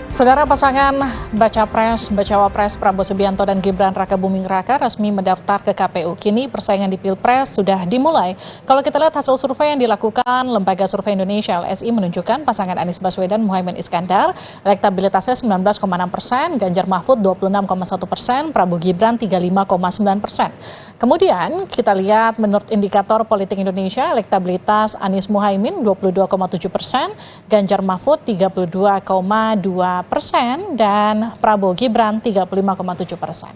Saudara, pasangan Bacawa Pres Prabowo Subianto dan Gibran Rakabuming Raka resmi mendaftar ke KPU. Kini persaingan di Pilpres sudah dimulai. Kalau kita lihat hasil survei yang dilakukan Lembaga Survei Indonesia LSI menunjukkan pasangan Anies Baswedan Muhaimin Iskandar elektabilitasnya 19,6%, Ganjar Mahfud 26,1%, Prabowo Gibran 35,9%. Kemudian kita lihat menurut indikator politik Indonesia elektabilitas Anies Muhaimin 22,7%, Ganjar Mahfud 32,2%, dan Prabowo Gibran 35,7%.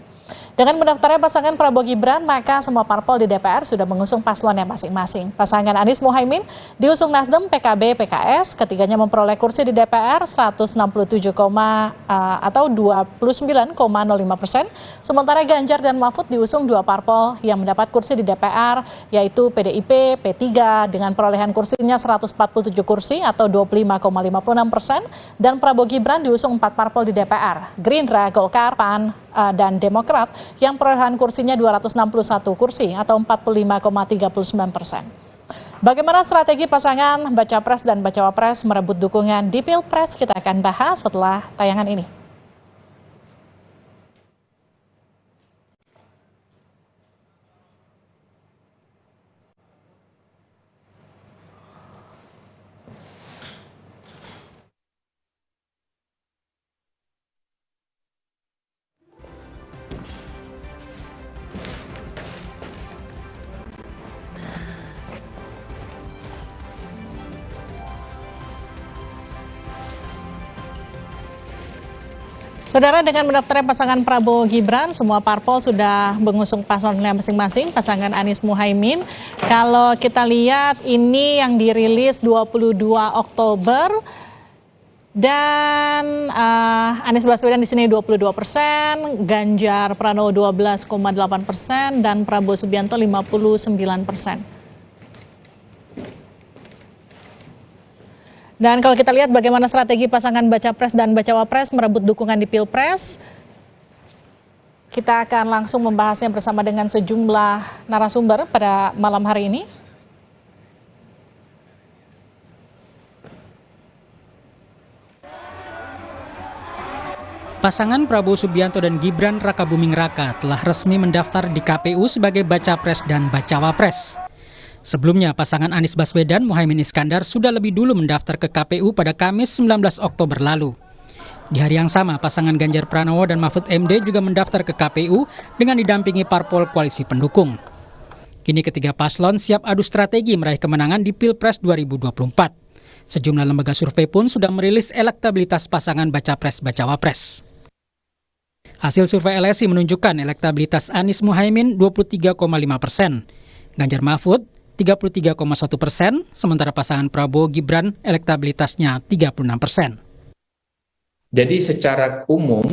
Dengan mendaftarnya pasangan Prabowo Gibran, maka semua parpol di DPR sudah mengusung paslonnya masing-masing. Pasangan Anies Muhaimin diusung Nasdem, PKB, PKS, ketiganya memperoleh kursi di DPR 167, atau 29,05%. Sementara Ganjar dan Mahfud diusung dua parpol yang mendapat kursi di DPR, yaitu PDIP, P3 dengan perolehan kursinya 147 kursi atau 25,56%, dan Prabowo Gibran diusung empat parpol di DPR, Gerindra, Golkar, PAN, dan Demokrat yang perolehan kursinya 261 kursi atau 45,39%. Bagaimana strategi pasangan Baca Pres dan Bacawa Pres merebut dukungan di Pilpres? Kita akan bahas setelah tayangan ini. Saudara, dengan mendaftarnya pasangan Prabowo Gibran, semua parpol sudah mengusung paslonnya masing-masing. Pasangan Anies Muhaimin, kalau kita lihat ini yang dirilis 22 Oktober, dan Anies Baswedan di sini 22%, Ganjar Pranowo 12,8%, dan Prabowo Subianto 59%. Dan kalau kita lihat bagaimana strategi pasangan Baca Pres dan Bacawa Pres merebut dukungan di Pilpres, kita akan langsung membahasnya bersama dengan sejumlah narasumber pada malam hari ini. Pasangan Prabowo Subianto dan Gibran Rakabuming Raka telah resmi mendaftar di KPU sebagai Baca Pres dan Bacawa Pres. Sebelumnya, pasangan Anies Baswedan Muhaimin Iskandar sudah lebih dulu mendaftar ke KPU pada Kamis 19 Oktober lalu. Di hari yang sama, pasangan Ganjar Pranowo dan Mahfud MD juga mendaftar ke KPU dengan didampingi parpol koalisi pendukung. Kini ketiga paslon siap adu strategi meraih kemenangan di Pilpres 2024. Sejumlah lembaga survei pun sudah merilis elektabilitas pasangan Baca Pres Bacawa Pres. Hasil survei LSI menunjukkan elektabilitas Anies Muhaimin 23,5%, Ganjar Mahfud 33,1%, sementara pasangan Prabowo Gibran elektabilitasnya 36%. Jadi secara umum,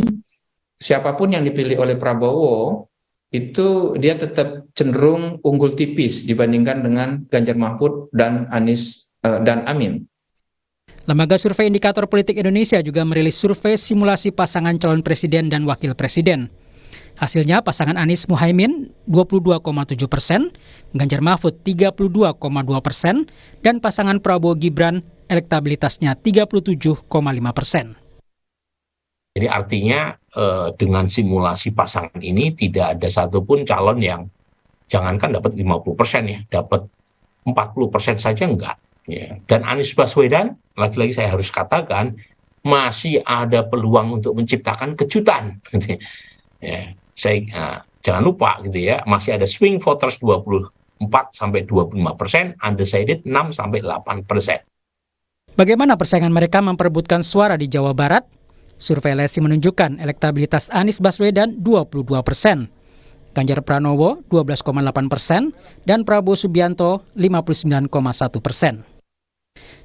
siapapun yang dipilih oleh Prabowo, itu dia tetap cenderung unggul tipis dibandingkan dengan Ganjar Mahfud dan Anies dan Amin. Lembaga Survei Indikator Politik Indonesia juga merilis survei simulasi pasangan calon presiden dan wakil presiden. Hasilnya pasangan Anies Muhaimin 22,7%, Ganjar Mahfud 32,2%, dan pasangan Prabowo Gibran elektabilitasnya 37,5%. Jadi artinya dengan simulasi pasangan ini tidak ada satupun calon yang jangankan dapat 50% ya, dapat 40% saja enggak. Ya. Dan Anies Baswedan, lagi-lagi saya harus katakan, masih ada peluang untuk menciptakan kejutan. Ya. Jangan lupa gitu ya, masih ada swing voters 24-25%, undecided 6-8%. Bagaimana persaingan mereka memperebutkan suara di Jawa Barat? Survei LSI menunjukkan elektabilitas Anies Baswedan 22%, Ganjar Pranowo 12,8%, dan Prabowo Subianto 59,1%.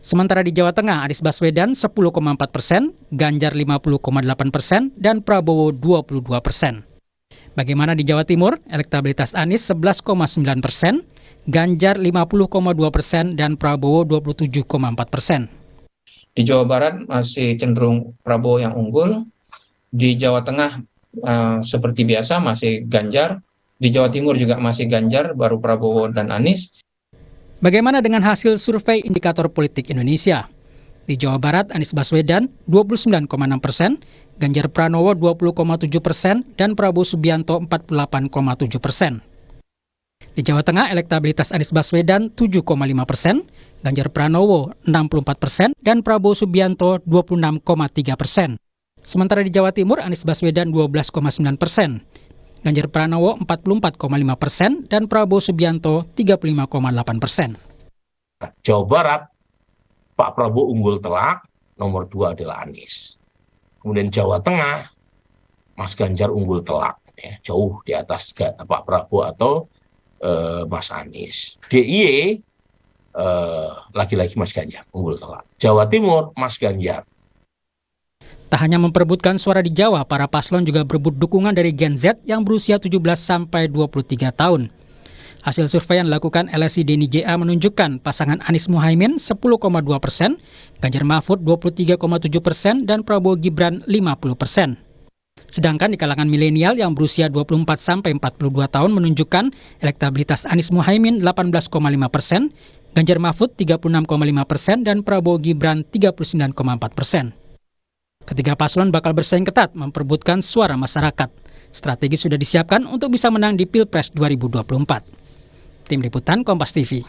Sementara di Jawa Tengah, Anies Baswedan 10,4%, Ganjar 50,8%, dan Prabowo 22%. Bagaimana di Jawa Timur? Elektabilitas Anies 11,9%, Ganjar 50,2%, dan Prabowo 27,4%. Di Jawa Barat masih cenderung Prabowo yang unggul. Di Jawa Tengah seperti biasa masih Ganjar. Di Jawa Timur juga masih Ganjar, baru Prabowo dan Anies. Bagaimana dengan hasil survei Indikator Politik Indonesia? Di Jawa Barat, Anies Baswedan 29,6%, Ganjar Pranowo 20,7%, dan Prabowo Subianto 48,7%. Di Jawa Tengah, elektabilitas Anies Baswedan 7,5%, Ganjar Pranowo 64%, dan Prabowo Subianto 26,3%. Sementara di Jawa Timur, Anies Baswedan 12,9%, Ganjar Pranowo 44,5%, dan Prabowo Subianto 35,8%. Jawa Barat, Pak Prabowo unggul telak, nomor 2 adalah Anies. Kemudian Jawa Tengah, Mas Ganjar unggul telak, ya, jauh di atas Pak Prabowo atau Mas Anies. DIY, lagi-lagi Mas Ganjar unggul telak. Jawa Timur, Mas Ganjar. Tak hanya memperebutkan suara di Jawa, para paslon juga berebut dukungan dari Gen Z yang berusia 17 sampai 23 tahun. Hasil survei yang dilakukan LSI Deni JA menunjukkan pasangan Anies Muhaimin 10,2%, Ganjar Mahfud 23,7%, dan Prabowo Gibran 50%. Sedangkan di kalangan milenial yang berusia 24 sampai 42 tahun menunjukkan elektabilitas Anies Muhaimin 18,5%, Ganjar Mahfud 36,5%, dan Prabowo Gibran 39,4%. Ketiga paslon bakal bersaing ketat memperebutkan suara masyarakat. Strategi sudah disiapkan untuk bisa menang di Pilpres 2024. Tim Liputan Kompas TV.